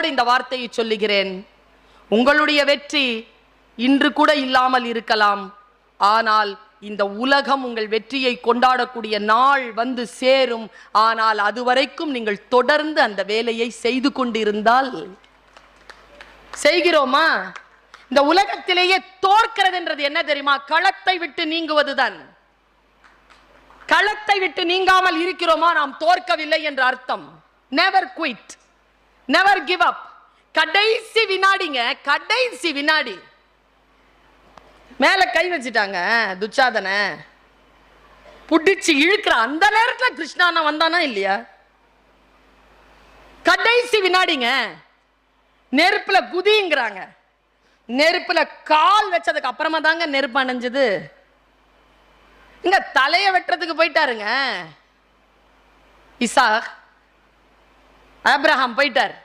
நம்பிக்கையோடு இந்த வார்த்தையை சொல்லுகிறேன். உங்களுடைய வெற்றி இன்று கூட இல்லாமல் இருக்கலாம். ஆனால் இந்த உலகம் உங்கள் வெற்றியை கொண்டாடக்கூடிய நாள் வந்து சேரும். ஆனால் அதுவரைக்கும் நீங்கள் தொடர்ந்து அந்த வேலையை செய்து கொண்டிருந்தால், செய்கிறோமா? இந்த உலகத்திலேயே தோற்கிறது என்றது என்ன தெரியுமா? களத்தை விட்டு நீங்குவதுதான். களத்தை விட்டு நீங்காமல் இருக்கிறோமா, நாம் தோற்கவில்லை என்ற அர்த்தம். Never quit, never give up. கடைசி வினாடிங்க, கடைசி வினாடி மேல கை வச்சுட்டாங்க துச்சாதன, புடிச்சு இழுக்கிற அந்த நேரத்துல கிருஷ்ணானா வந்தானா இல்லையா? கடைசி வினாடிங்க, நெருப்புல குதிங்கிறாங்க. நெருப்புல கால் வச்சதுக்கு அப்புறமா தாங்க நெருப்பு அணைஞ்சது. இங்க தலைய வெட்டுறதுக்கு போயிட்டாருங்க. இசாக், ஆபிரகாம் போயிட்டார்.